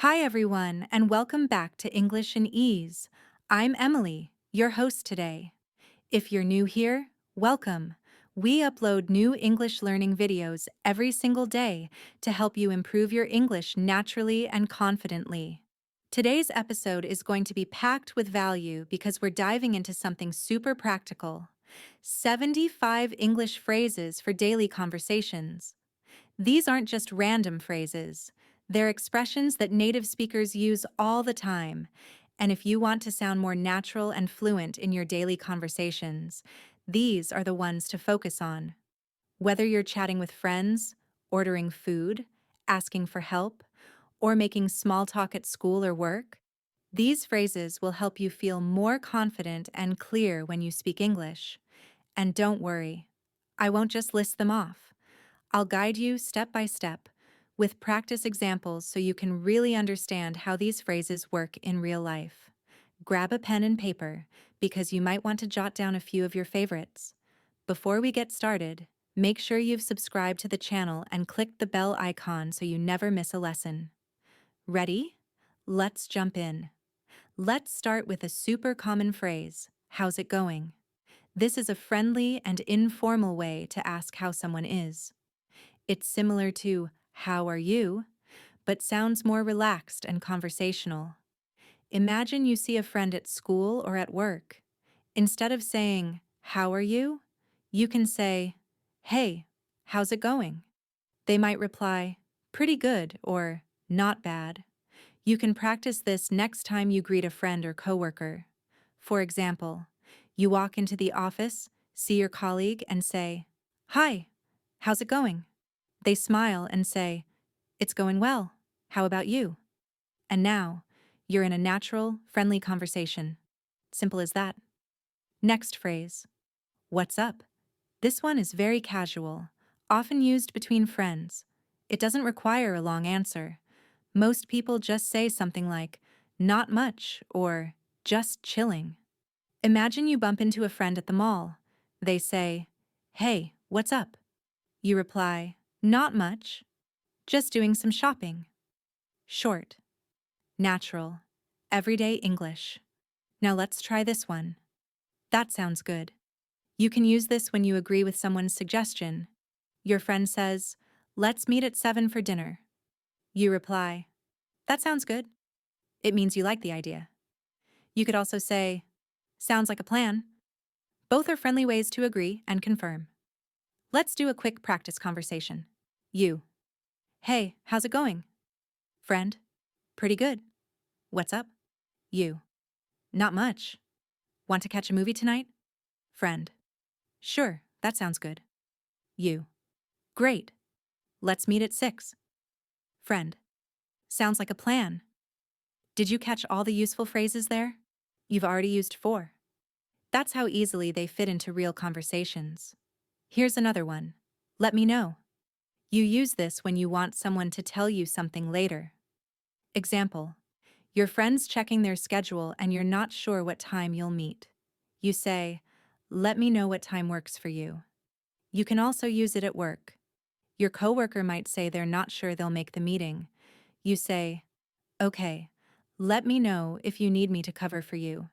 Hi, everyone, and welcome back to English in Ease. I'm Emily, your host today. If you're new here, welcome. We upload new English learning videos every single day to help you improve your English naturally and confidently. Today's episode is going to be packed with value because we're diving into something super practical: 75 English phrases for daily conversations. These aren't just random phrases. They're expressions that native speakers use all the time. And if you want to sound more natural and fluent in your daily conversations, these are the ones to focus on. Whether you're chatting with friends, ordering food, asking for help, or making small talk at school or work, these phrases will help you feel more confident and clear when you speak English. And don't worry, I won't just list them off. I'll guide you step by step with practice examples so you can really understand how these phrases work in real life. Grab a pen and paper because you might want to jot down a few of your favorites. Before we get started, make sure you've subscribed to the channel and clicked the bell icon so you never miss a lesson. Ready? Let's jump in. Let's start with a super common phrase: how's it going? This is a friendly and informal way to ask how someone is. It's similar to "How are you?" but sounds more relaxed and conversational. Imagine you see a friend at school or at work. Instead of saying, "How are you?" you can say, "Hey, how's it going?" They might reply, "Pretty good," or "Not bad." You can practice this next time you greet a friend or coworker. For example, you walk into the office, see your colleague, and say, "Hi, how's it going?" They smile and say, "It's going well. How about you?" And now, you're in a natural, friendly conversation. Simple as that. Next phrase: what's up? This one is very casual, often used between friends. It doesn't require a long answer. Most people just say something like, "Not much," or "Just chilling." Imagine you bump into a friend at the mall. They say, "Hey, what's up?" You reply, "Not much. Just doing some shopping." Short, natural, everyday English. Now let's try this one. That sounds good. You can use this when you agree with someone's suggestion. Your friend says, "Let's meet at 7 for dinner." You reply, "That sounds good." It means you like the idea. You could also say, "Sounds like a plan." Both are friendly ways to agree and confirm. Let's do a quick practice conversation. You: "Hey, how's it going?" Friend: "Pretty good. What's up?" You: "Not much. Want to catch a movie tonight?" Friend: "Sure, that sounds good." You: "Great. Let's meet at 6. Friend: "Sounds like a plan." Did you catch all the useful phrases there? You've already used 4. That's how easily they fit into real conversations. Here's another one. Let me know. You use this when you want someone to tell you something later. Example: your friend's checking their schedule and you're not sure what time you'll meet. You say, "Let me know what time works for you." You can also use it at work. Your coworker might say they're not sure they'll make the meeting. You say, "Okay, let me know if you need me to cover for you."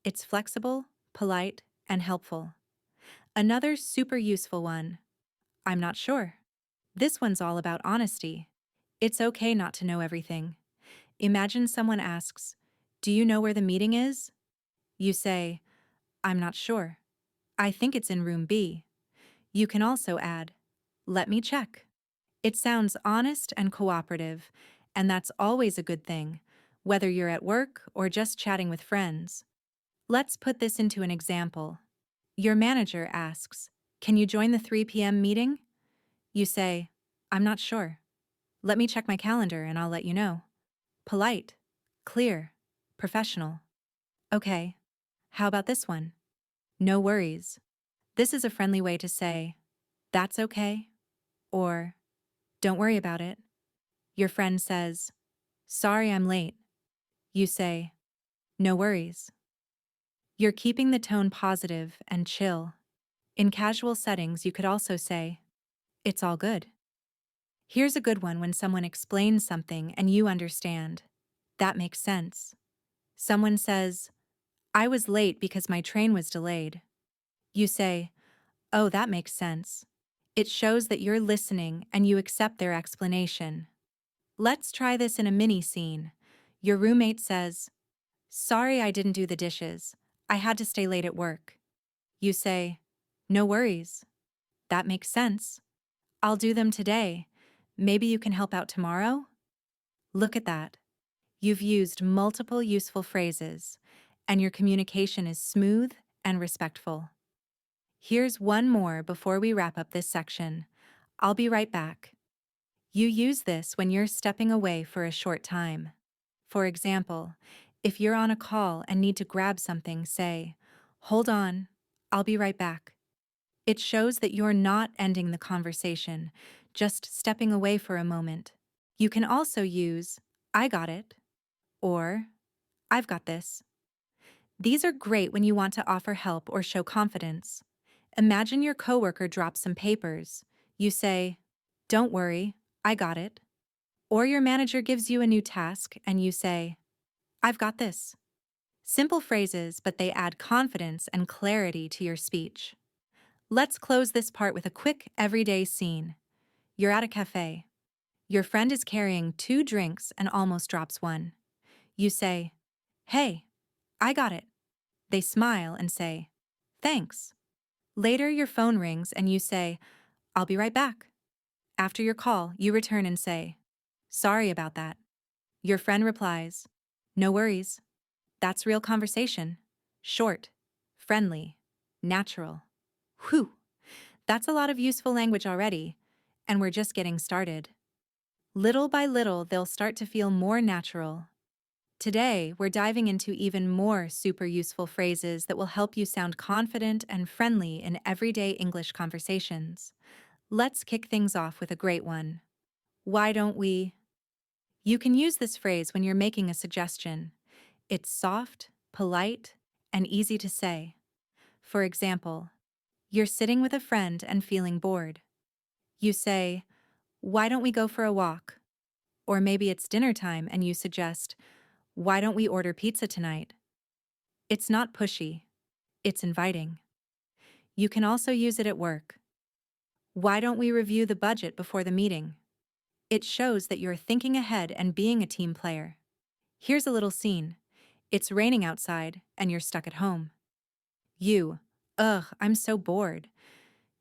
It's flexible, polite, and helpful. Another super useful one: "I'm not sure." This one's all about honesty. It's okay not to know everything. Imagine someone asks, "Do you know where the meeting is?" You say, "I'm not sure. I think it's in room B." You can also add, "Let me check." It sounds honest and cooperative, and that's always a good thing, whether you're at work or just chatting with friends. Let's put this into an example. Your manager asks, "Can you join the 3 p.m. meeting?" You say, "I'm not sure. Let me check my calendar and I'll let you know." Polite, clear, professional. Okay, how about this one? "No worries." This is a friendly way to say, "That's okay," or "Don't worry about it." Your friend says, "Sorry I'm late." You say, "No worries." You're keeping the tone positive and chill. In casual settings, you could also say, "It's all good." Here's a good one when someone explains something and you understand. That makes sense. Someone says, I was late because my train was delayed. You say, oh, that makes sense. It shows that you're listening and you accept their explanation. Let's try this in a mini scene. Your roommate says, sorry I didn't do the dishes. I had to stay late at work. You say, no worries. That makes sense. I'll do them today. Maybe you can help out tomorrow? Look at that. You've used multiple useful phrases, and your communication is smooth and respectful. Here's one more before we wrap up this section. I'll be right back. You use this when you're stepping away for a short time. For example, if you're on a call and need to grab something, say, hold on, I'll be right back. It shows that you're not ending the conversation, just stepping away for a moment. You can also use, I got it, or I've got this. These are great when you want to offer help or show confidence. Imagine your coworker drops some papers. You say, don't worry, I got it. Or your manager gives you a new task and you say, I've got this. Simple phrases, but they add confidence and clarity to your speech. Let's close this part with a quick everyday scene. You're at a cafe. Your friend is carrying 2 drinks and almost drops one. You say, hey, I got it. They smile and say, thanks. Later, your phone rings and you say, I'll be right back. After your call, you return and say, sorry about that. Your friend replies, no worries. That's real conversation. Short, friendly, natural. Whew, that's a lot of useful language already, and we're just getting started. Little by little, they'll start to feel more natural. Today, we're diving into even more super useful phrases that will help you sound confident and friendly in everyday English conversations. Let's kick things off with a great one. Why don't we? You can use this phrase when you're making a suggestion. It's soft, polite, and easy to say. For example, you're sitting with a friend and feeling bored. You say, why don't we go for a walk? Or maybe it's dinner time and you suggest, why don't we order pizza tonight? It's not pushy. It's inviting. You can also use it at work. Why don't we review the budget before the meeting? It shows that you're thinking ahead and being a team player. Here's a little scene. It's raining outside and you're stuck at home. You, ugh, I'm so bored.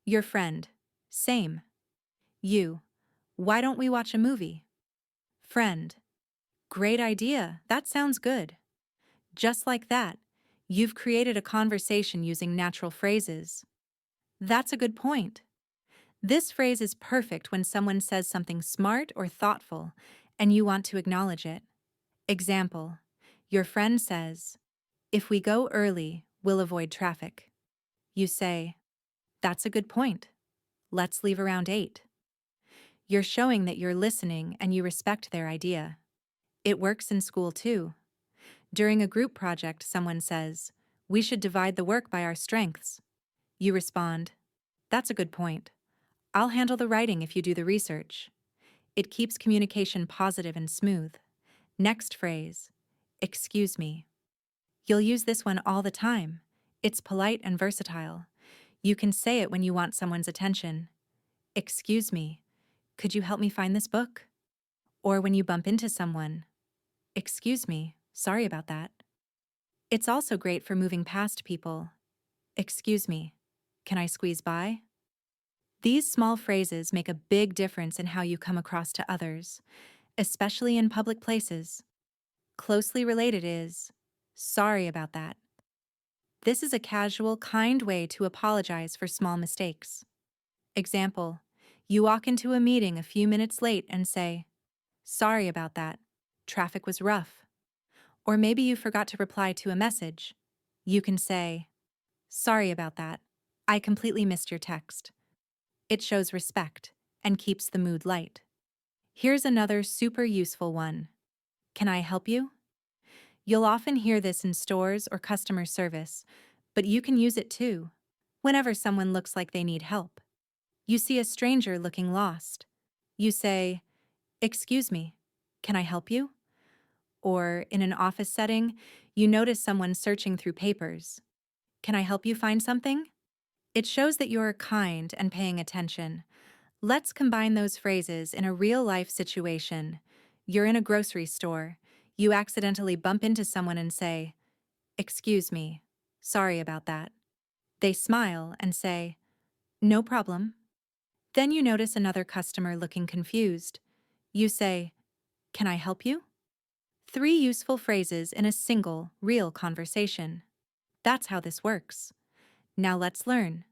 Your friend, same. You, why don't we watch a movie? Friend, great idea, that sounds good. Just like that, you've created a conversation using natural phrases. That's a good point. This phrase is perfect when someone says something smart or thoughtful and you want to acknowledge it. Example, your friend says, if we go early, we'll avoid traffic. You say, that's a good point. Let's leave around 8. You're showing that you're listening and you respect their idea. It works in school too. During a group project, someone says, we should divide the work by our strengths. You respond, that's a good point. I'll handle the writing if you do the research. It keeps communication positive and smooth. Next phrase, excuse me. You'll use this one all the time. It's polite and versatile. You can say it when you want someone's attention. Excuse me, could you help me find this book? Or when you bump into someone. Excuse me, sorry about that. It's also great for moving past people. Excuse me, can I squeeze by? These small phrases make a big difference in how you come across to others, especially in public places. Closely related is, sorry about that. This is a casual, kind way to apologize for small mistakes. Example, you walk into a meeting a few minutes late and say, sorry about that. Traffic was rough. Or maybe you forgot to reply to a message. You can say, sorry about that. I completely missed your text. It shows respect and keeps the mood light. Here's another super useful one. Can I help you? You'll often hear this in stores or customer service, but you can use it too, whenever someone looks like they need help. You see a stranger looking lost. You say, "Excuse me, can I help you?" Or in an office setting, you notice someone searching through papers. "Can I help you find something?" It shows that you're kind and paying attention. Let's combine those phrases in a real-life situation. You're in a grocery store. You accidentally bump into someone and say, "Excuse me, sorry about that." They smile and say, "No problem." Then you notice another customer looking confused. You say, "Can I help you?" Three useful phrases in a single, real conversation. That's how this works. Now let's learn.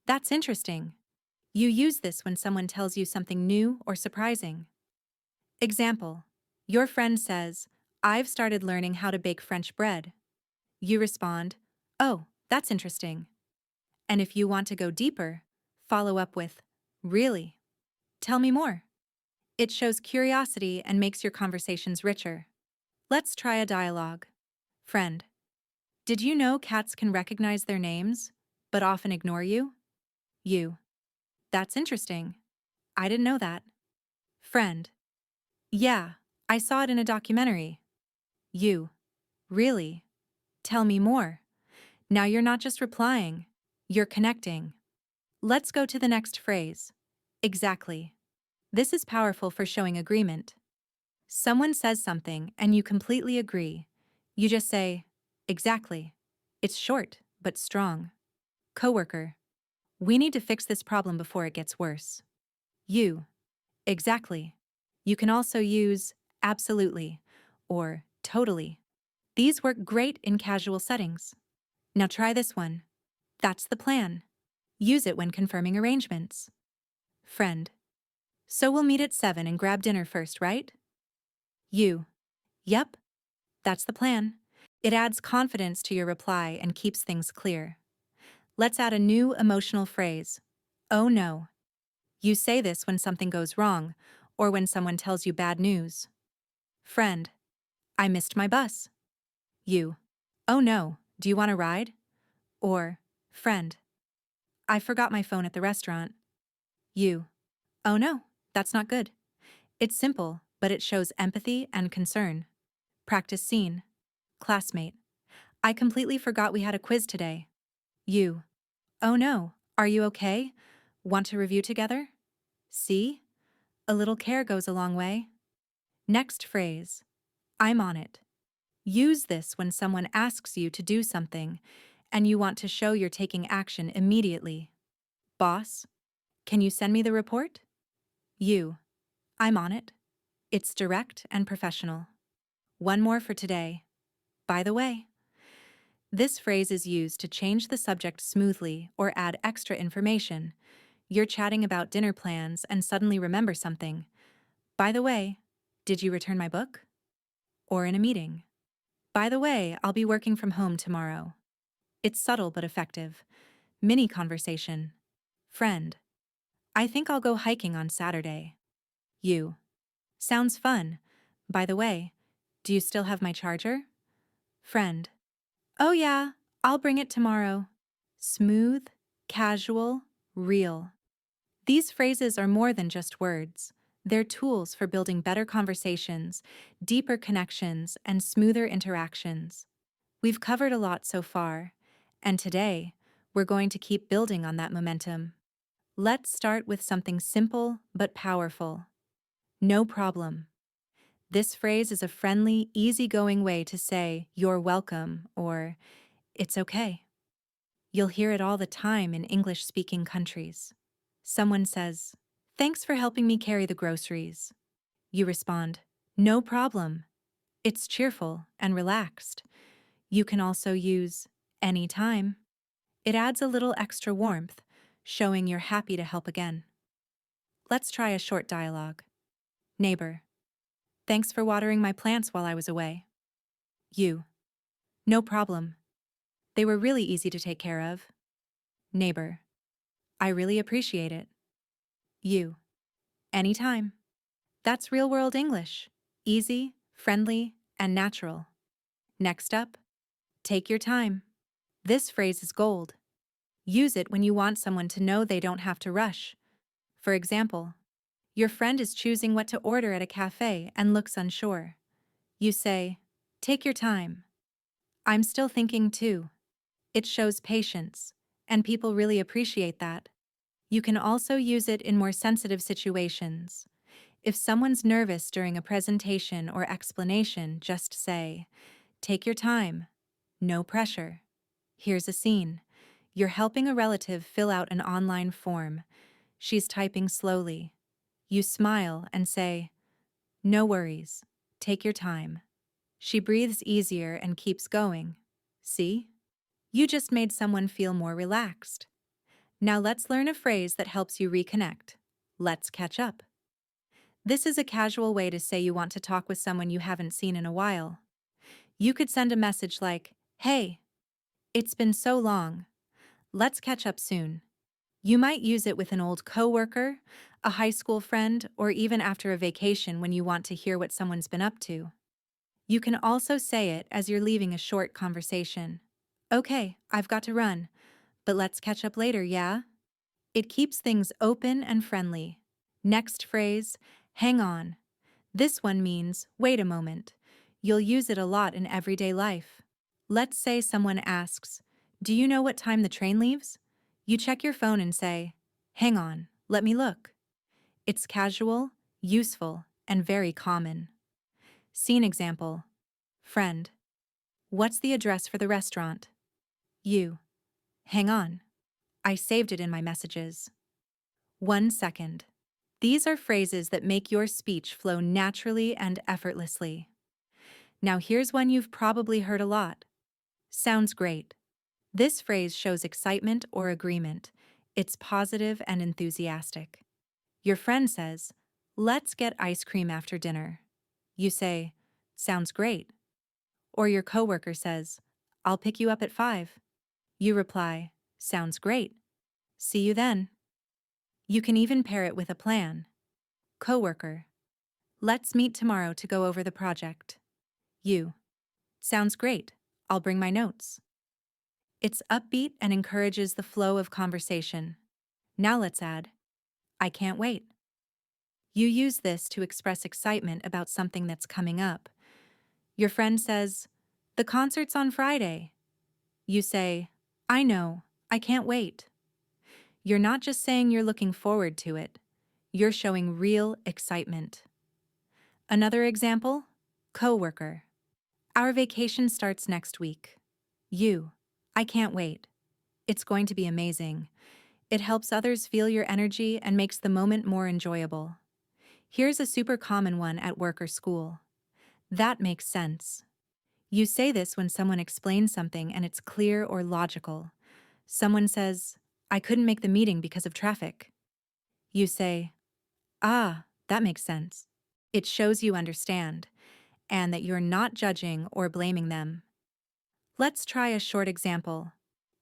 That's interesting. You use this when someone tells you something new or surprising. Example: your friend says, "I've started learning how to bake French bread." You respond, "Oh, that's interesting." And if you want to go deeper, follow up with, "Really? Tell me more." It shows curiosity and makes your conversations richer. Let's try a dialogue. Friend: did you know cats can recognize their names, but often ignore you? You: that's interesting. I didn't know that. Friend: yeah, I saw it in a documentary. You: really? Tell me more. Now you're not just replying, you're connecting. Let's go to the next phrase. Exactly. This is powerful for showing agreement. Someone says something and you completely agree. You just say, "Exactly." It's short, but strong. Coworker: we need to fix this problem before it gets worse. You: exactly. You can also use absolutely or totally. These work great in casual settings. Now try this one. That's the plan. Use it when confirming arrangements. Friend: so we'll meet at 7 and grab dinner first, right? You: yep, that's the plan. It adds confidence to your reply and keeps things clear. Let's add a new emotional phrase. Oh no. You say this when something goes wrong or when someone tells you bad news. Friend: I missed my bus. You: oh no, do you want a ride? Or, friend: I forgot my phone at the restaurant. You: oh no, that's not good. It's simple, but it shows empathy and concern. Practice scene. Classmate: I completely forgot we had a quiz today. You: oh no, are you okay? Want to review together? See? A little care goes a long way. Next phrase. I'm on it. Use this when someone asks you to do something and you want to show you're taking action immediately. Boss: can you send me the report? You: I'm on it. It's direct and professional. One more for today. By the way. This phrase is used to change the subject smoothly or add extra information. You're chatting about dinner plans and suddenly remember something. By the way, did you return my book? Or in a meeting. By the way, I'll be working from home tomorrow. It's subtle but effective. Mini conversation. Friend: I think I'll go hiking on Saturday. You: sounds fun. By the way, do you still have my charger? Friend: oh yeah, I'll bring it tomorrow. Smooth, casual, real. These phrases are more than just words. They're tools for building better conversations, deeper connections, and smoother interactions. We've covered a lot so far, and today, we're going to keep building on that momentum. Let's start with something simple but powerful. No problem. This phrase is a friendly, easygoing way to say, "You're welcome," or "It's okay." You'll hear it all the time in English-speaking countries. Someone says, "Thanks for helping me carry the groceries." You respond, "No problem." It's cheerful and relaxed. You can also use anytime. It adds a little extra warmth, showing you're happy to help again. Let's try a short dialogue. Neighbor: thanks for watering my plants while I was away. You: no problem. They were really easy to take care of. Neighbor: I really appreciate it. You: anytime. That's real-world English. Easy, friendly, and natural. Next up, take your time. This phrase is gold. Use it when you want someone to know they don't have to rush. For example, Your friend is choosing what to order at a cafe and looks unsure. You say, "Take your time. I'm still thinking too." It shows patience, and people really appreciate that. You can also use it in more sensitive situations. If someone's nervous during a presentation or explanation, just say, "Take your time. No pressure." Here's a scene. You're helping a relative fill out an online form. She's typing slowly. You smile and say, "No worries. Take your time." She breathes easier and keeps going. See? You just made someone feel more relaxed. Now let's learn a phrase that helps you reconnect. Let's catch up. This is a casual way to say you want to talk with someone you haven't seen in a while. You could send a message like, "Hey, it's been so long. Let's catch up soon." You might use it with an old coworker, a high school friend, or even after a vacation when you want to hear what someone's been up to. You can also say it as you're leaving a short conversation. "Okay, I've got to run, but let's catch up later, yeah?" It keeps things open and friendly. Next phrase, hang on. This one means, wait a moment. You'll use it a lot in everyday life. Let's say someone asks, "Do you know what time the train leaves?" You check your phone and say, "Hang on, let me look." It's casual, useful, and very common. Scene example. Friend. "What's the address for the restaurant?" You. "Hang on. I saved it in my messages." 1 second. These are phrases that make your speech flow naturally and effortlessly. Now here's one you've probably heard a lot. Sounds great. This phrase shows excitement or agreement. It's positive and enthusiastic. Your friend says, "Let's get ice cream after dinner." You say, "Sounds great." Or your coworker says, "I'll pick you up at 5." You reply, "Sounds great. See you then." You can even pair it with a plan. Coworker. "Let's meet tomorrow to go over the project." You. "Sounds great. I'll bring my notes." It's upbeat and encourages the flow of conversation. Now let's add, "I can't wait." You use this to express excitement about something that's coming up. Your friend says, "The concert's on Friday." You say, "I know. I can't wait." You're not just saying you're looking forward to it. You're showing real excitement. Another example, coworker. "Our vacation starts next week." You. "I can't wait. It's going to be amazing." It helps others feel your energy and makes the moment more enjoyable. Here's a super common one at work or school. "That makes sense." You say this when someone explains something and it's clear or logical. Someone says, "I couldn't make the meeting because of traffic." You say, "Ah, that makes sense." It shows you understand and that you're not judging or blaming them. Let's try a short example.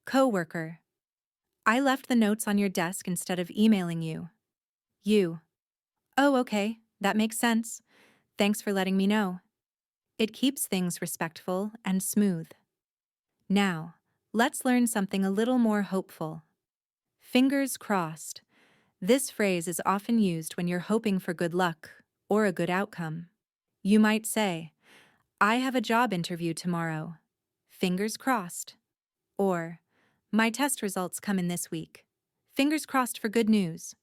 Coworker. "I left the notes on your desk instead of emailing you." You. "Oh, okay, that makes sense. Thanks for letting me know." It keeps things respectful and smooth. Now, let's learn something a little more hopeful. Fingers crossed. This phrase is often used when you're hoping for good luck or a good outcome. You might say, "I have a job interview tomorrow. Fingers crossed." Or, "My test results come in this week. Fingers crossed for good news."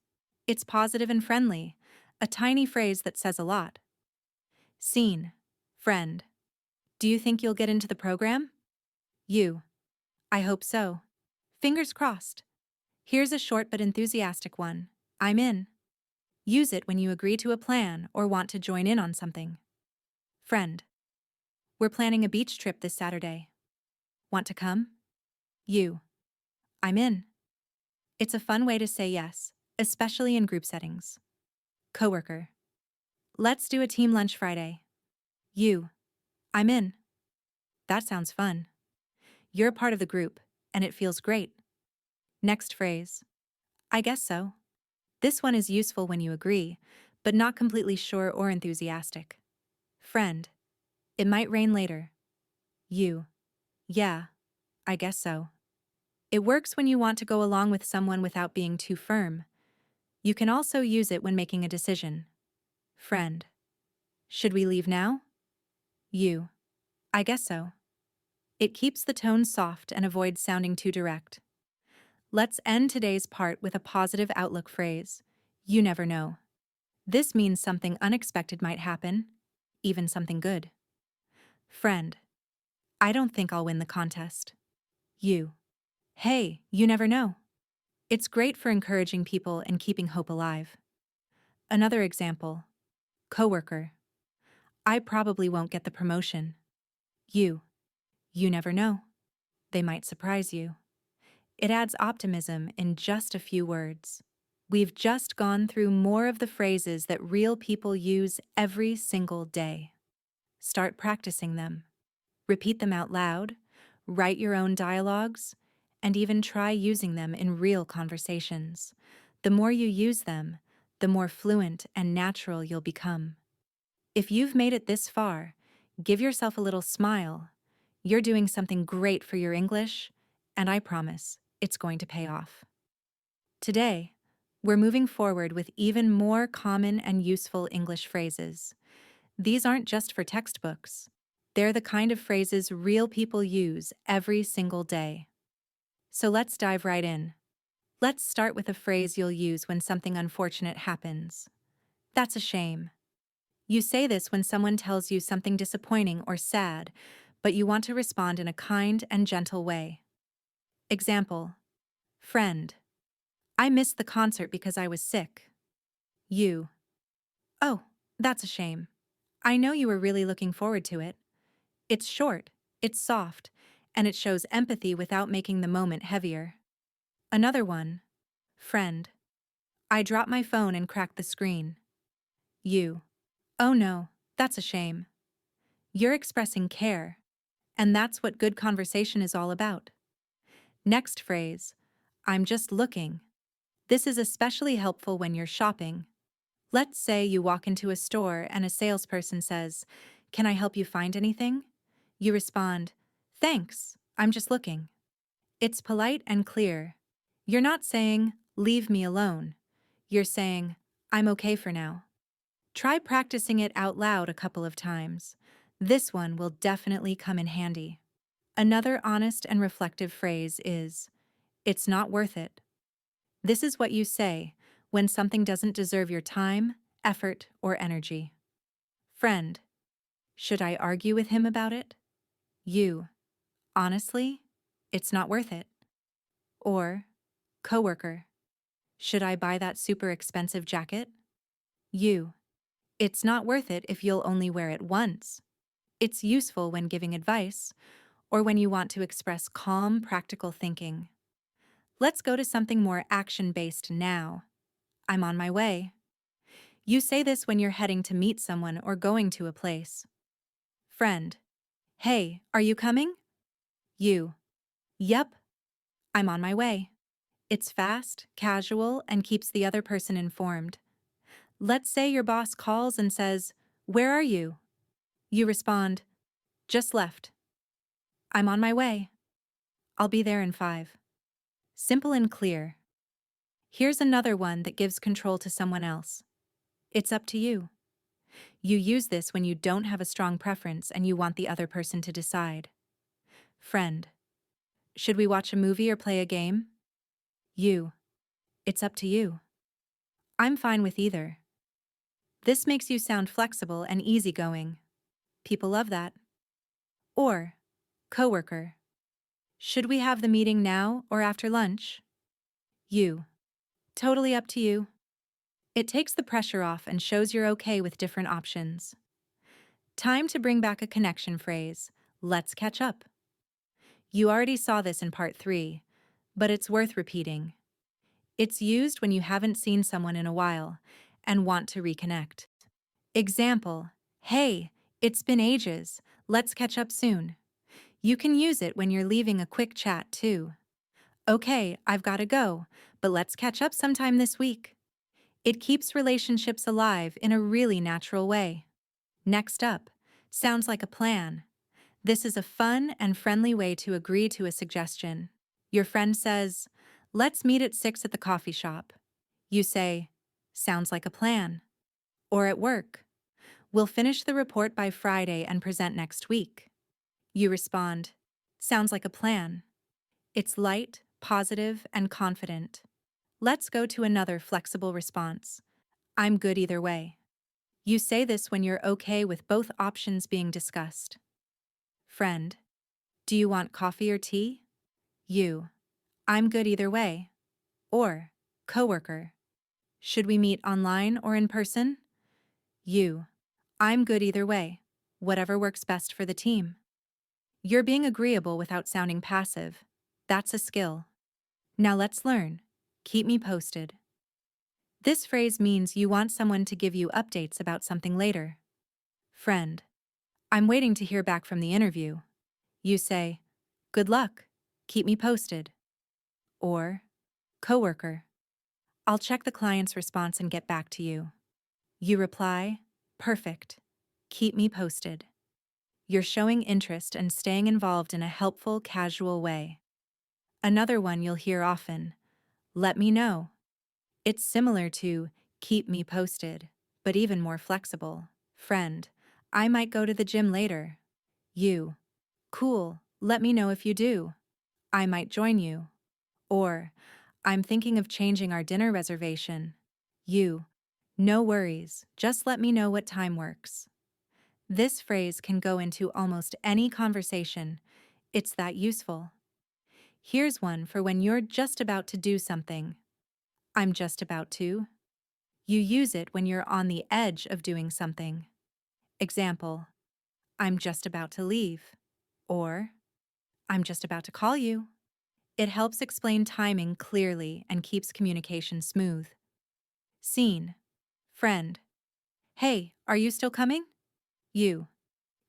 It's positive and friendly, a tiny phrase that says a lot. Scene. Friend. "Do you think you'll get into the program?" You. "I hope so. Fingers crossed." Here's a short but enthusiastic one. "I'm in." Use it when you agree to a plan or want to join in on something. Friend. "We're planning a beach trip this Saturday. Want to come?" You. "I'm in." It's a fun way to say yes, especially in group settings. Coworker. "Let's do a team lunch Friday." You. "I'm in." That sounds fun. You're a part of the group, and it feels great. Next phrase. "I guess so." This one is useful when you agree, but not completely sure or enthusiastic. Friend. "It might rain later." You. "Yeah, I guess so." It works when you want to go along with someone without being too firm. You can also use it when making a decision. Friend. Should we leave now? You. I guess so. It keeps the tone soft and avoids sounding too direct. Let's end today's part with a positive outlook phrase. You never know. This means something unexpected might happen, even something good. Friend. I don't think I'll win the contest. You. Hey, you never know. It's great for encouraging people and keeping hope alive. Another example. Coworker. I probably won't get the promotion. You. You never know. They might surprise you. It adds optimism in just a few words. We've just gone through more of the phrases that real people use every single day. Start practicing them. Repeat them out loud, write your own dialogues, and even try using them in real conversations. The more you use them, the more fluent and natural you'll become. If you've made it this far, give yourself a little smile. You're doing something great for your English, and I promise it's going to pay off. Today, we're moving forward with even more common and useful English phrases. These aren't just for textbooks. They're the kind of phrases real people use every single day. So let's dive right in. Let's start with a phrase you'll use when something unfortunate happens. That's a shame. You say this when someone tells you something disappointing or sad, but you want to respond in a kind and gentle way. Example. Friend. I missed the concert because I was sick. You. Oh, that's a shame. I know you were really looking forward to it. It's short, it's soft, and it shows empathy without making the moment heavier. Another one. Friend. I dropped my phone and cracked the screen. You. Oh no, that's a shame. You're expressing care, and that's what good conversation is all about. Next phrase. I'm just looking. This is especially helpful when you're shopping. Let's say you walk into a store and a salesperson says, "Can I help you find anything?" You respond, "Thanks, I'm just looking." It's polite and clear. You're not saying, "Leave me alone." You're saying, "I'm okay for now." Try practicing it out loud a couple of times. This one will definitely come in handy. Another honest and reflective phrase is, "It's not worth it." This is what you say when something doesn't deserve your time, effort, or energy. Friend. Should I argue with him about it? You. Honestly, it's not worth it. Or, coworker. Should I buy that super expensive jacket? You. It's not worth it if you'll only wear it once. It's useful when giving advice, or when you want to express calm, practical thinking. Let's go to something more action-based now. I'm on my way. You say this when you're heading to meet someone or going to a place. Friend. Hey, are you coming? You. Yep, I'm on my way. It's fast, casual, and keeps the other person informed. Let's say your boss calls and says, "Where are you?" You respond, "Just left. I'm on my way. I'll be there in 5. Simple and clear. Here's another one that gives control to someone else. It's up to you. You use this when you don't have a strong preference and you want the other person to decide. Friend. Should we watch a movie or play a game? You. It's up to you. I'm fine with either. This makes you sound flexible and easygoing. People love that. Or, coworker. Should we have the meeting now or after lunch? You. Totally up to you. It takes the pressure off and shows you're okay with different options. Time to bring back a connection phrase. Let's catch up. You already saw this in part 3, but it's worth repeating. It's used when you haven't seen someone in a while and want to reconnect. Example, hey, it's been ages. Let's catch up soon. You can use it when you're leaving a quick chat too. Okay, I've got to go, but let's catch up sometime this week. It keeps relationships alive in a really natural way. Next up, sounds like a plan. This is a fun and friendly way to agree to a suggestion. Your friend says, "Let's meet at 6 at the coffee shop." You say, Sounds like a plan. Or at work, we'll finish the report by Friday and present next week. You respond, sounds like a plan. It's light, positive, and confident. Let's go to another flexible response. I'm good either way. You say this when you're okay with both options being discussed. Friend, do you want coffee or tea? You, I'm good either way. Or, coworker, should we meet online or in person? You, I'm good either way. Whatever works best for the team. You're being agreeable without sounding passive. That's a skill. Now let's learn. Keep me posted. This phrase means you want someone to give you updates about something later. Friend, I'm waiting to hear back from the interview. You say, good luck. Keep me posted. Or, coworker, I'll check the client's response and get back to you. You reply, perfect. Keep me posted. You're showing interest and staying involved in a helpful, casual way. Another one you'll hear often, let me know. It's similar to keep me posted, but even more flexible. Friend, I might go to the gym later. You, cool, let me know if you do. I might join you. Or, I'm thinking of changing our dinner reservation. You, no worries, just let me know what time works. This phrase can go into almost any conversation. It's that useful. Here's one for when you're just about to do something. I'm just about to. You use it when you're on the edge of doing something. Example, I'm just about to leave. Or, I'm just about to call you. It helps explain timing clearly and keeps communication smooth. Scene. Friend. Hey, are you still coming? You.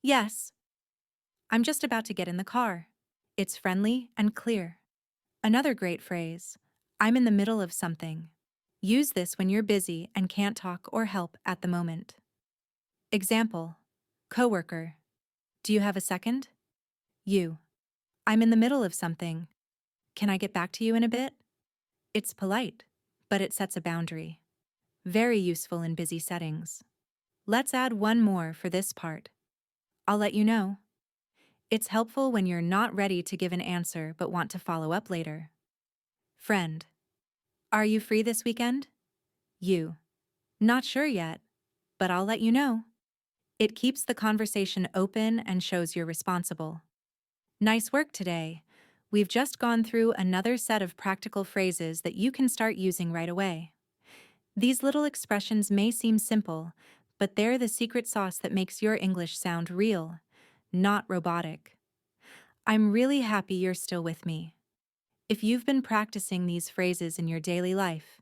Yes. I'm just about to get in the car. It's friendly and clear. Another great phrase. I'm in the middle of something. Use this when you're busy and can't talk or help at the moment. Example. Coworker. Do you have a second? You. I'm in the middle of something. Can I get back to you in a bit? It's polite, but it sets a boundary. Very useful in busy settings. Let's add one more for this part. I'll let you know. It's helpful when you're not ready to give an answer but want to follow up later. Friend. Are you free this weekend? You. Not sure yet, but I'll let you know. It keeps the conversation open and shows you're responsible. Nice work today. We've just gone through another set of practical phrases that you can start using right away. These little expressions may seem simple, but they're the secret sauce that makes your English sound real, not robotic. I'm really happy you're still with me. If you've been practicing these phrases in your daily life,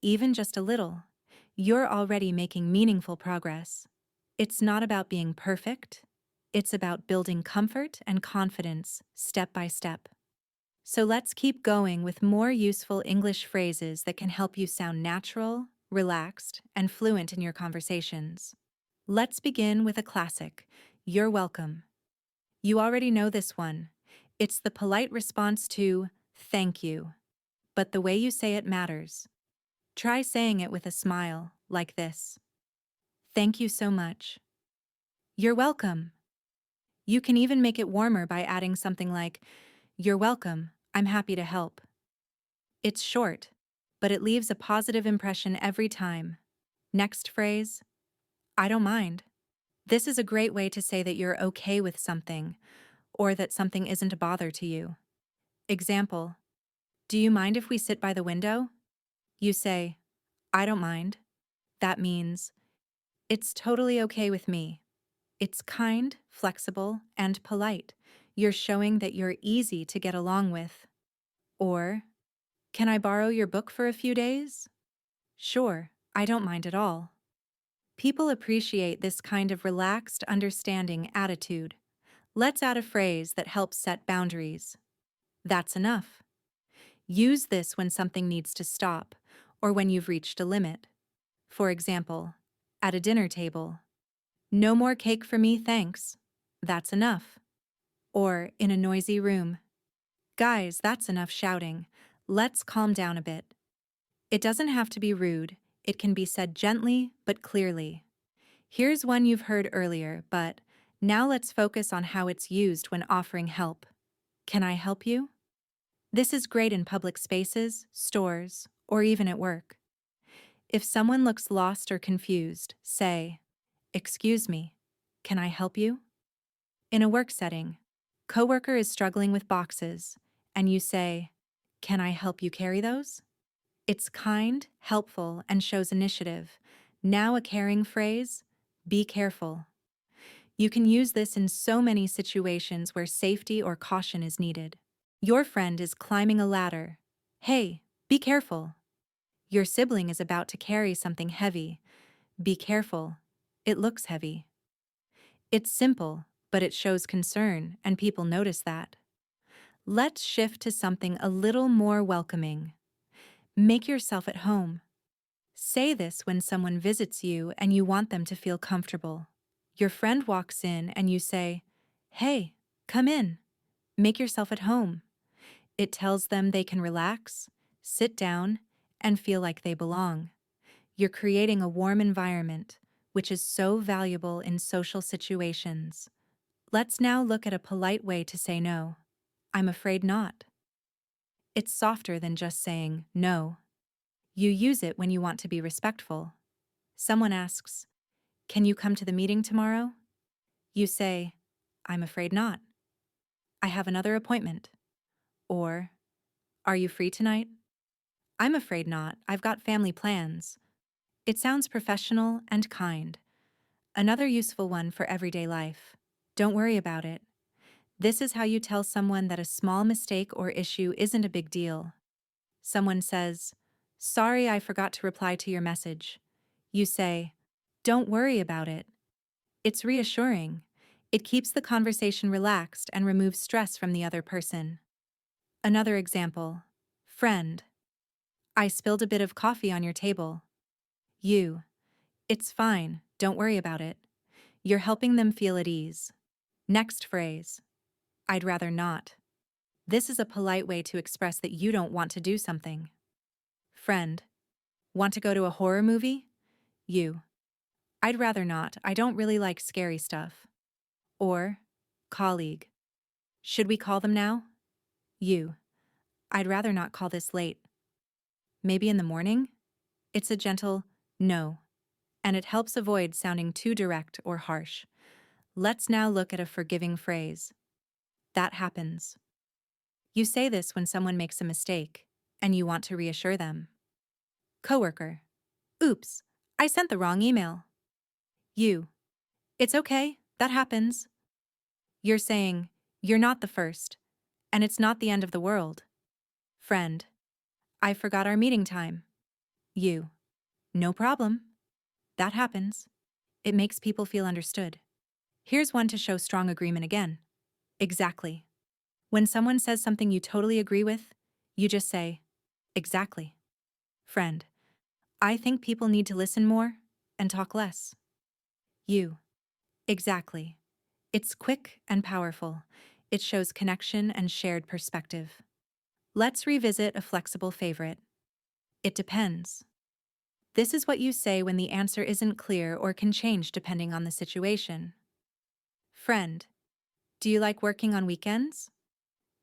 even just a little, you're already making meaningful progress. It's not about being perfect. It's about building comfort and confidence step by step. So let's keep going with more useful English phrases that can help you sound natural, relaxed, and fluent in your conversations. Let's begin with a classic, you're welcome. You already know this one. It's the polite response to thank you, but the way you say it matters. Try saying it with a smile, like this. Thank you so much. You're welcome. You can even make it warmer by adding something like, you're welcome, I'm happy to help. It's short, but it leaves a positive impression every time. Next phrase, I don't mind. This is a great way to say that you're okay with something, or that something isn't a bother to you. Example, do you mind if we sit by the window? You say, I don't mind. That means, it's totally okay with me. It's kind, flexible, and polite. You're showing that you're easy to get along with. Or, can I borrow your book for a few days? Sure, I don't mind at all. People appreciate this kind of relaxed, understanding attitude. Let's add a phrase that helps set boundaries. That's enough. Use this when something needs to stop, or when you've reached a limit. For example, at a dinner table. No more cake for me, thanks. That's enough. Or in a noisy room. Guys, that's enough shouting. Let's calm down a bit. It doesn't have to be rude, It can be said gently but clearly. Here's one you've heard earlier, but now let's focus on how it's used when offering help. Can I help you? This is great in public spaces, stores, or even at work. If someone looks lost or confused, say, "Excuse me, can I help you?" In a work setting, coworker is struggling with boxes, and you say, "Can I help you carry those?" It's kind, helpful, and shows initiative. Now a caring phrase, "Be careful." You can use this in so many situations where safety or caution is needed. Your friend is climbing a ladder. "Hey, be careful." Your sibling is about to carry something heavy. "Be careful. It looks heavy." It's simple, but it shows concern, and people notice that. Let's shift to something a little more welcoming. Make yourself at home. Say this when someone visits you and you want them to feel comfortable. Your friend walks in and you say, "Hey, come in. Make yourself at home." It tells them they can relax, sit down, and feel like they belong. You're creating a warm environment, which is so valuable in social situations. Let's now look at a polite way to say no. "I'm afraid not." It's softer than just saying no. You use it when you want to be respectful. Someone asks, "Can you come to the meeting tomorrow?" You say, "I'm afraid not. I have another appointment." Or, "Are you free tonight?" "I'm afraid not. I've got family plans." It sounds professional and kind. Another useful one for everyday life. "Don't worry about it." This is how you tell someone that a small mistake or issue isn't a big deal. Someone says, "Sorry, I forgot to reply to your message." You say, "Don't worry about it." It's reassuring. It keeps the conversation relaxed and removes stress from the other person. Another example. Friend, "I spilled a bit of coffee on your table." You, "It's fine, don't worry about it." You're helping them feel at ease. Next phrase. "I'd rather not." This is a polite way to express that you don't want to do something. Friend, "Want to go to a horror movie?" You, "I'd rather not. I don't really like scary stuff." Or, colleague, "Should we call them now?" You, "I'd rather not call this late. Maybe in the morning?" It's a gentle no, and it helps avoid sounding too direct or harsh. Let's now look at a forgiving phrase. "That happens." You say this when someone makes a mistake, and you want to reassure them. Coworker, "Oops, I sent the wrong email." You, "It's okay, that happens." You're saying, you're not the first, and it's not the end of the world. Friend, "I forgot our meeting time." You, "No problem. That happens." It makes people feel understood. Here's one to show strong agreement again. Exactly. When someone says something you totally agree with, you just say, "Exactly." Friend, "I think people need to listen more and talk less." You, "Exactly." It's quick and powerful. It shows connection and shared perspective. Let's revisit a flexible favorite. It depends. This is what you say when the answer isn't clear or can change depending on the situation. Friend, "Do you like working on weekends?"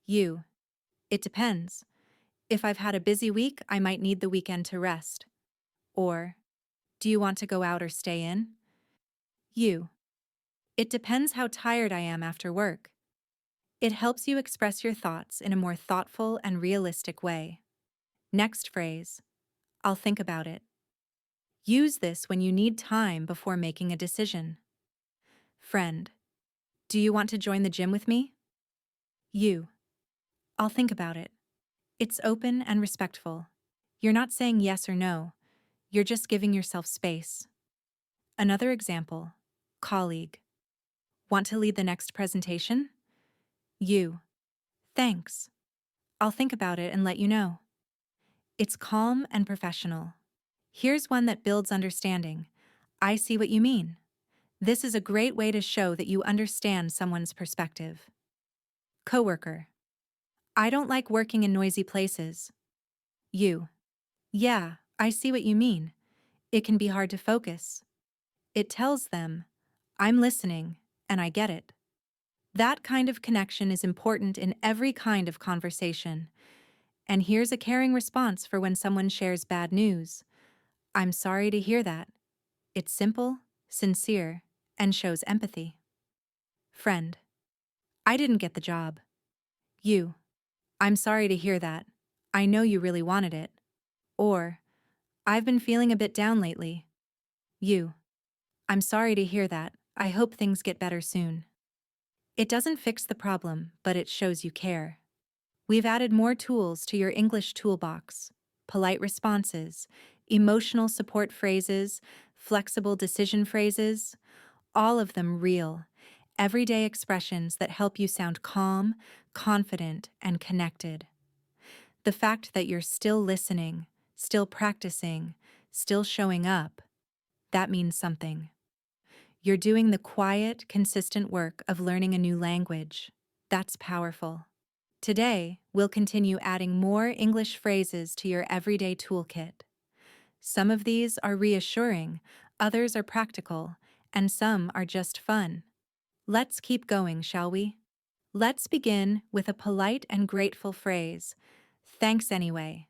You, "It depends. If I've had a busy week, I might need the weekend to rest." Or, "Do you want to go out or stay in?" You, "It depends how tired I am after work." It helps you express your thoughts in a more thoughtful and realistic way. Next phrase, "I'll think about it." Use this when you need time before making a decision. Friend, "Do you want to join the gym with me?" You, "I'll think about it." It's open and respectful. You're not saying yes or no, you're just giving yourself space. Another example, colleague, "Want to lead the next presentation?" You, "Thanks. I'll think about it and let you know." It's calm and professional. Here's one that builds understanding. "I see what you mean." This is a great way to show that you understand someone's perspective. Coworker, "I don't like working in noisy places." You, "Yeah, I see what you mean. It can be hard to focus. It tells them, I'm listening, and I get it. That kind of connection is important in every kind of conversation. And here's a caring response for when someone shares bad news. I'm sorry to hear that. It's simple, sincere, and shows empathy. Friend. I didn't get the job. You. I'm sorry to hear that. I know you really wanted it. Or, I've been feeling a bit down lately. You. I'm sorry to hear that. I hope things get better soon. It doesn't fix the problem, but it shows you care. We've added more tools to your English toolbox: polite responses, emotional support phrases, flexible decision phrases, all of them real, everyday expressions that help you sound calm, confident, and connected. The fact that you're still listening, still practicing, still showing up, that means something. You're doing the quiet, consistent work of learning a new language. That's powerful. Today, we'll continue adding more English phrases to your everyday toolkit. Some of these are reassuring, others are practical, and some are just fun. Let's keep going, shall we? Let's begin with a polite and grateful phrase. Thanks anyway.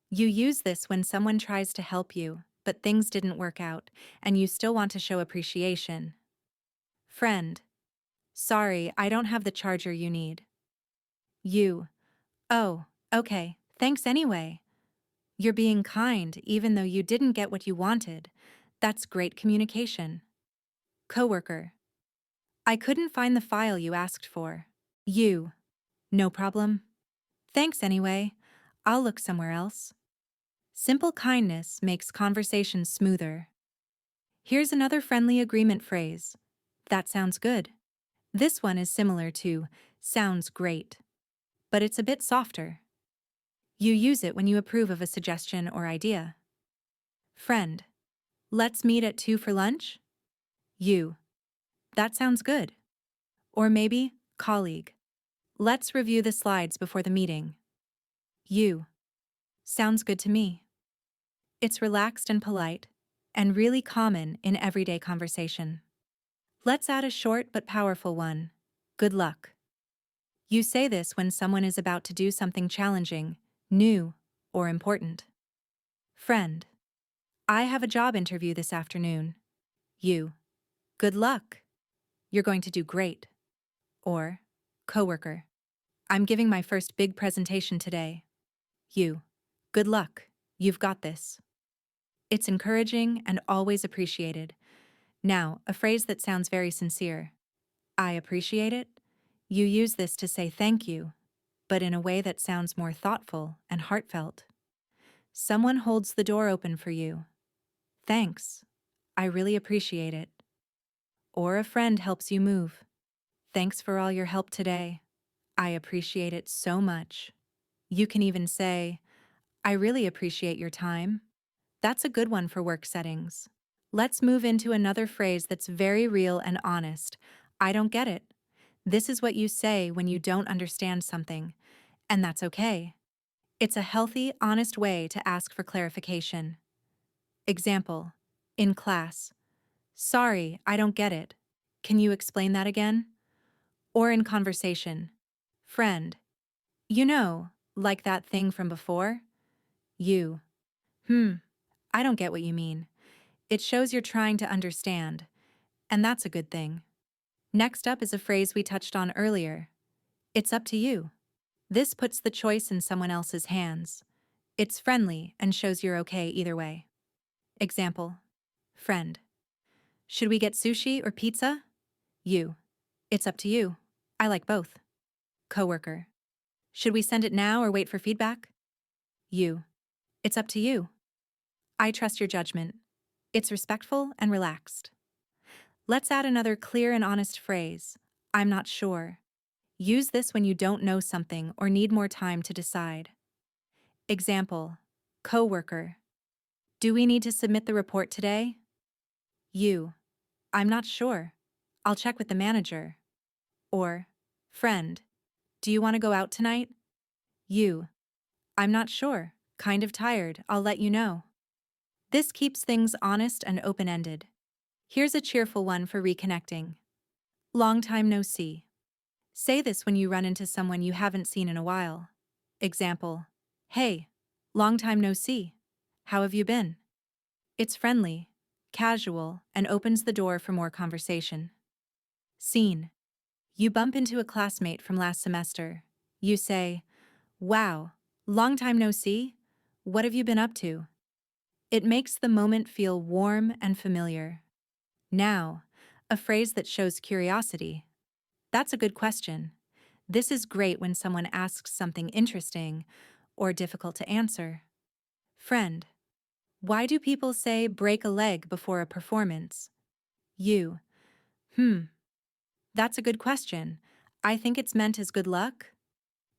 You use this when someone tries to help you, but things didn't work out, and you still want to show appreciation. Friend. Sorry, I don't have the charger you need. You. Oh, okay, thanks anyway. You're being kind even though you didn't get what you wanted. That's great communication. Coworker. I couldn't find the file you asked for. You. No problem. Thanks anyway. I'll look somewhere else. Simple kindness makes conversations smoother. Here's another friendly agreement phrase. That sounds good. This one is similar to sounds great, but it's a bit softer. You use it when you approve of a suggestion or idea. Friend. Let's meet at 2 for lunch? You. That sounds good. Or maybe, colleague. Let's review the slides before the meeting. You. Sounds good to me. It's relaxed and polite, and really common in everyday conversation. Let's add a short but powerful one. Good luck. You say this when someone is about to do something challenging, new, or important. Friend. I have a job interview this afternoon. You. Good luck. You're going to do great. Or, coworker. I'm giving my first big presentation today. You. Good luck. You've got this. It's encouraging and always appreciated. Now, a phrase that sounds very sincere. I appreciate it. You use this to say thank you, but in a way that sounds more thoughtful and heartfelt. Someone holds the door open for you. Thanks. I really appreciate it. Or a friend helps you move. Thanks for all your help today. I appreciate it so much. You can even say, I really appreciate your time. That's a good one for work settings. Let's move into another phrase that's very real and honest. I don't get it. This is what you say when you don't understand something, and that's okay. It's a healthy, honest way to ask for clarification. Example. In class. Sorry, I don't get it. Can you explain that again? Or in conversation. Friend. You know, like that thing from before? You. I don't get what you mean. It shows you're trying to understand, and that's a good thing. Next up is a phrase we touched on earlier. It's up to you. This puts the choice in someone else's hands. It's friendly and shows you're okay either way. Example. Friend. Should we get sushi or pizza? You. It's up to you. I like both. Coworker. Should we send it now or wait for feedback? You. It's up to you. I trust your judgment. It's respectful and relaxed. Let's add another clear and honest phrase. I'm not sure. Use this when you don't know something or need more time to decide. Example. Coworker. Do we need to submit the report today? You. I'm not sure. I'll check with the manager. Or, friend. Do you want to go out tonight? You. I'm not sure. Kind of tired. I'll let you know. This keeps things honest and open-ended. Here's a cheerful one for reconnecting. Long time no see. Say this when you run into someone you haven't seen in a while. Example: Hey, long time no see. How have you been? It's friendly, casual, and opens the door for more conversation. Scene: You bump into a classmate from last semester. You say, "Wow, long time no see. What have you been up to?" It makes the moment feel warm and familiar. Now, a phrase that shows curiosity. That's a good question. This is great when someone asks something interesting or difficult to answer. Friend: Why do people say break a leg before a performance? You: That's a good question. I think it's meant as good luck.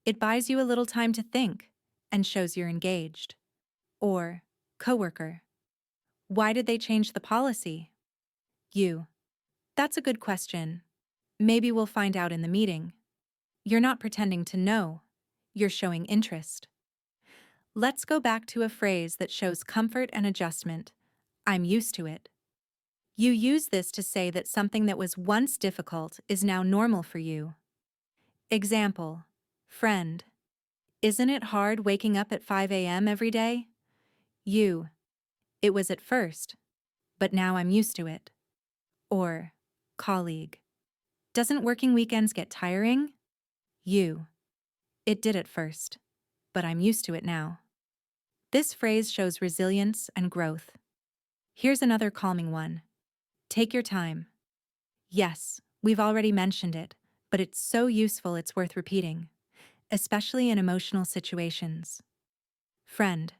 It buys you a little time to think and shows you're engaged. Or, coworker: Why did they change the policy? You: That's a good question. Maybe we'll find out in the meeting. You're not pretending to know. You're showing interest. Let's go back to a phrase that shows comfort and adjustment. I'm used to it. You use this to say that something that was once difficult is now normal for you. Example: Friend: Isn't it hard waking up at 5 a.m. every day? You: It was at first, but now I'm used to it. Or, colleague: Doesn't working weekends get tiring? You: It did at first, but I'm used to it now. This phrase shows resilience and growth. Here's another calming one. Take your time. Yes, we've already mentioned it, but it's so useful it's worth repeating, especially in emotional situations. Friend: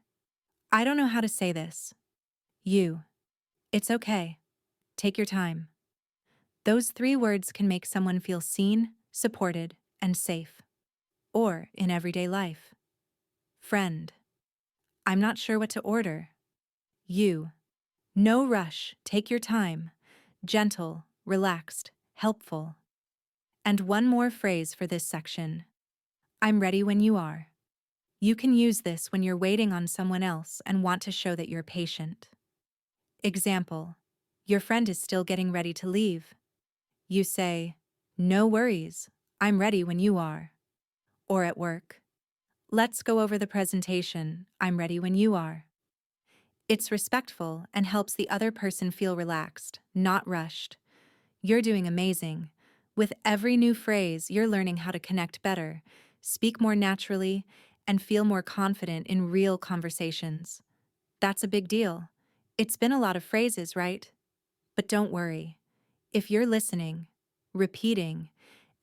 I don't know how to say this. You: It's okay. Take your time. Those 3 words can make someone feel seen, supported, and safe. Or in everyday life. Friend: I'm not sure what to order. You: No rush, take your time. Gentle, relaxed, helpful. And one more phrase for this section. I'm ready when you are. You can use this when you're waiting on someone else and want to show that you're patient. Example: Your friend is still getting ready to leave. You say, No worries, I'm ready when you are. Or at work: Let's go over the presentation, I'm ready when you are. It's respectful and helps the other person feel relaxed, not rushed. You're doing amazing. With every new phrase, you're learning how to connect better, speak more naturally, and feel more confident in real conversations. That's a big deal. It's been a lot of phrases, right? But don't worry. If you're listening, repeating,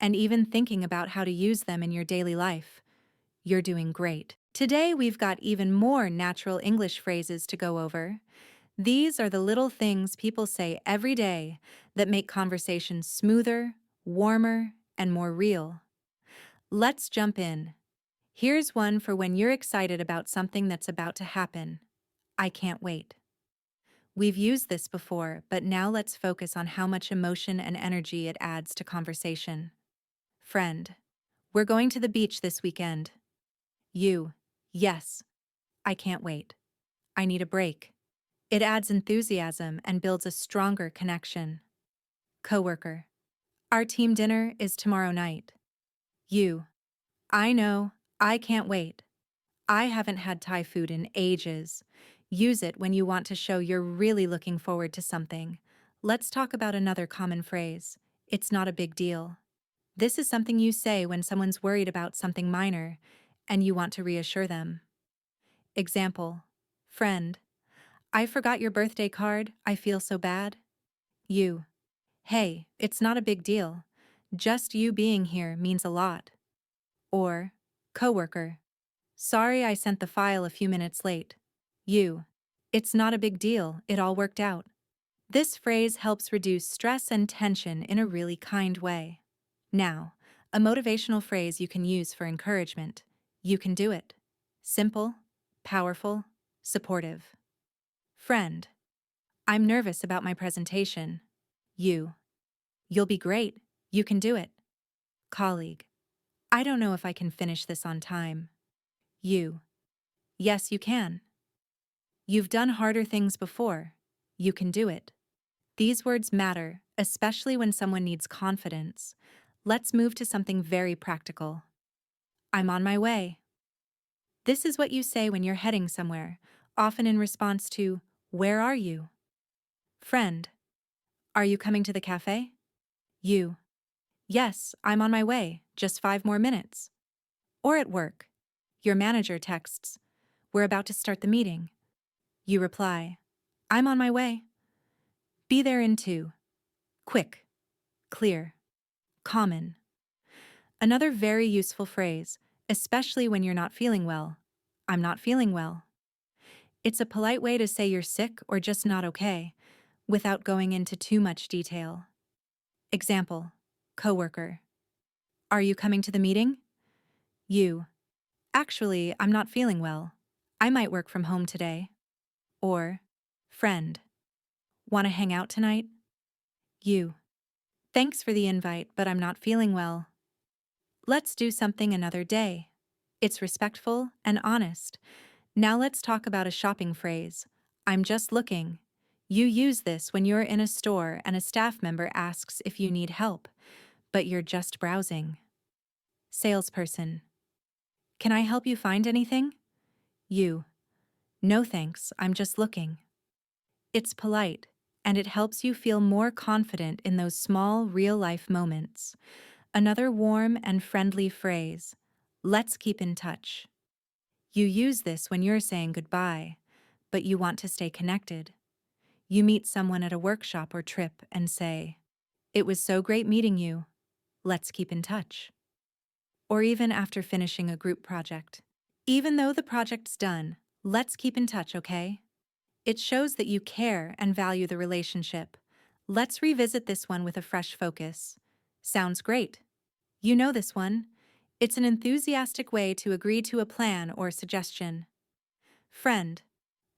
and even thinking about how to use them in your daily life, you're doing great. Today, we've got even more natural English phrases to go over. These are the little things people say every day that make conversations smoother, warmer, and more real. Let's jump in. Here's one for when you're excited about something that's about to happen. I can't wait. We've used this before, but now let's focus on how much emotion and energy it adds to conversation. Friend: We're going to the beach this weekend. You: Yes, I can't wait. I need a break. It adds enthusiasm and builds a stronger connection. Coworker: Our team dinner is tomorrow night. You: I know, I can't wait. I haven't had Thai food in ages. Use it when you want to show you're really looking forward to something. Let's talk about another common phrase. It's not a big deal. This is something you say when someone's worried about something minor and you want to reassure them. Example: Friend: I forgot your birthday card, I feel so bad. You: Hey, it's not a big deal. Just you being here means a lot. Or, coworker: Sorry I sent the file a few minutes late. You: It's not a big deal, it all worked out. This phrase helps reduce stress and tension in a really kind way. Now, a motivational phrase you can use for encouragement. You can do it. Simple, powerful, supportive. Friend: I'm nervous about my presentation. You: You'll be great. You can do it. Colleague: I don't know if I can finish this on time. You: Yes, you can. You've done harder things before. You can do it. These words matter, especially when someone needs confidence. Let's move to something very practical. I'm on my way. This is what you say when you're heading somewhere, often in response to, "Where are you?" Friend, are you coming to the cafe? You, yes, I'm on my way, just 5 more minutes. Or at work, your manager texts, "We're about to start the meeting." You reply, "I'm on my way." Be there in 2. Quick, clear, common. Another very useful phrase, especially when you're not feeling well. I'm not feeling well. It's a polite way to say you're sick or just not okay, without going into too much detail. Example, coworker. Are you coming to the meeting? You. Actually, I'm not feeling well. I might work from home today. Or, friend. Want to hang out tonight? You. Thanks for the invite, but I'm not feeling well. Let's do something another day. It's respectful and honest. Now let's talk about a shopping phrase. I'm just looking. You use this when you're in a store and a staff member asks if you need help, but you're just browsing. Salesperson. Can I help you find anything? You. No thanks, I'm just looking. It's polite, and it helps you feel more confident in those small, real-life moments. Another warm and friendly phrase. Let's keep in touch. You use this when you're saying goodbye, but you want to stay connected. You meet someone at a workshop or trip and say, "It was so great meeting you. Let's keep in touch." Or even after finishing a group project. Even though the project's done, let's keep in touch, okay? It shows that you care and value the relationship. Let's revisit this one with a fresh focus. Sounds great. You know this one. It's an enthusiastic way to agree to a plan or suggestion. Friend,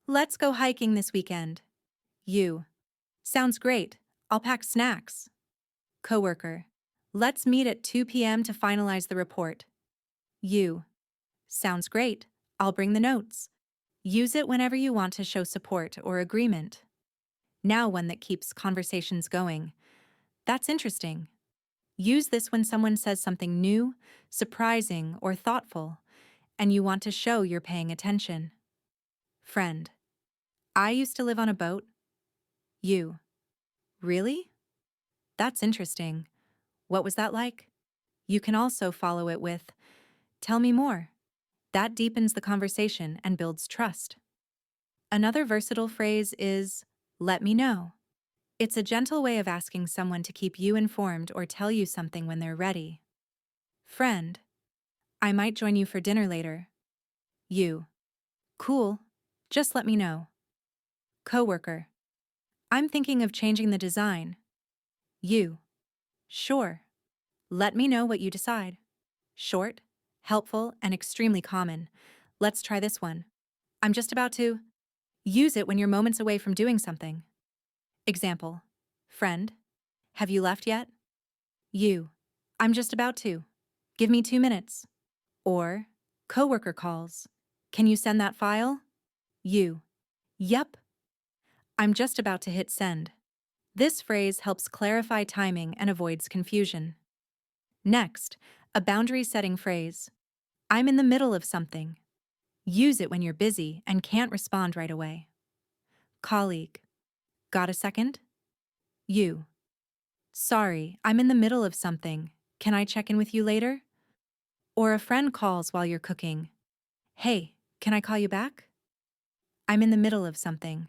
let's go hiking this weekend. You. Sounds great. I'll pack snacks. Coworker, let's meet at 2 p.m. to finalize the report. You. Sounds great. I'll bring the notes. Use it whenever you want to show support or agreement. Now one that keeps conversations going. That's interesting. Use this when someone says something new, surprising, or thoughtful, and you want to show you're paying attention. Friend, I used to live on a boat. You. Really? That's interesting. What was that like? You can also follow it with, tell me more. That deepens the conversation and builds trust. Another versatile phrase is, let me know. It's a gentle way of asking someone to keep you informed or tell you something when they're ready. Friend, I might join you for dinner later. You. Cool. Just let me know. Coworker, I'm thinking of changing the design. You. Sure. Let me know what you decide. Short, helpful, and extremely common. Let's try this one. I'm just about to. Use it when you're moments away from doing something. Example. Friend, have you left yet? You. I'm just about to. Give me 2 minutes. Or, coworker calls. Can you send that file? You. Yep. I'm just about to hit send. This phrase helps clarify timing and avoids confusion. Next, a boundary-setting phrase. I'm in the middle of something. Use it when you're busy and can't respond right away. Colleague. Got a second? You. Sorry, I'm in the middle of something. Can I check in with you later? Or a friend calls while you're cooking. Hey, can I call you back? I'm in the middle of something.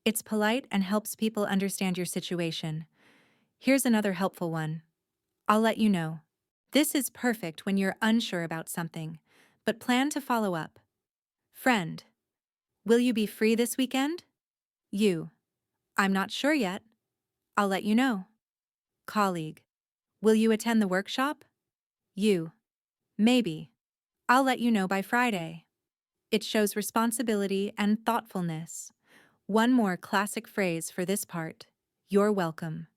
It's polite and helps people understand your situation. Here's another helpful one. I'll let you know. This is perfect when you're unsure about something, but plan to follow up. Friend, will you be free this weekend? You. I'm not sure yet. I'll let you know. Colleague, will you attend the workshop? You. Maybe. I'll let you know by Friday. It shows responsibility and thoughtfulness. One more classic phrase for this part. You're welcome.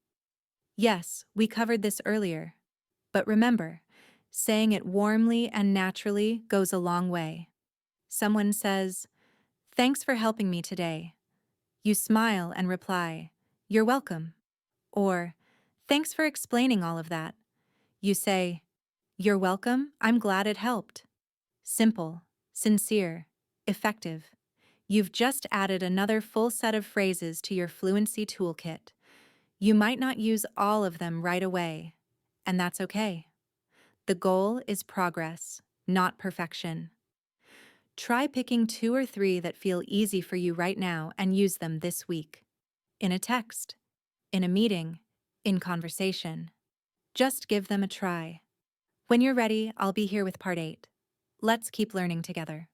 Yes, we covered this earlier. But remember, saying it warmly and naturally goes a long way. Someone says, Thanks for helping me today. You smile and reply, "You're welcome." Or, "Thanks for explaining all of that." You say, "You're welcome, I'm glad it helped." Simple, sincere, effective. You've just added another full set of phrases to your fluency toolkit. You might not use all of them right away, and that's okay. The goal is progress, not perfection. Try picking 2 or 3 that feel easy for you right now and use them this week. In a text, in a meeting, in conversation. Just give them a try. When you're ready, I'll be here with part 8. Let's keep learning together.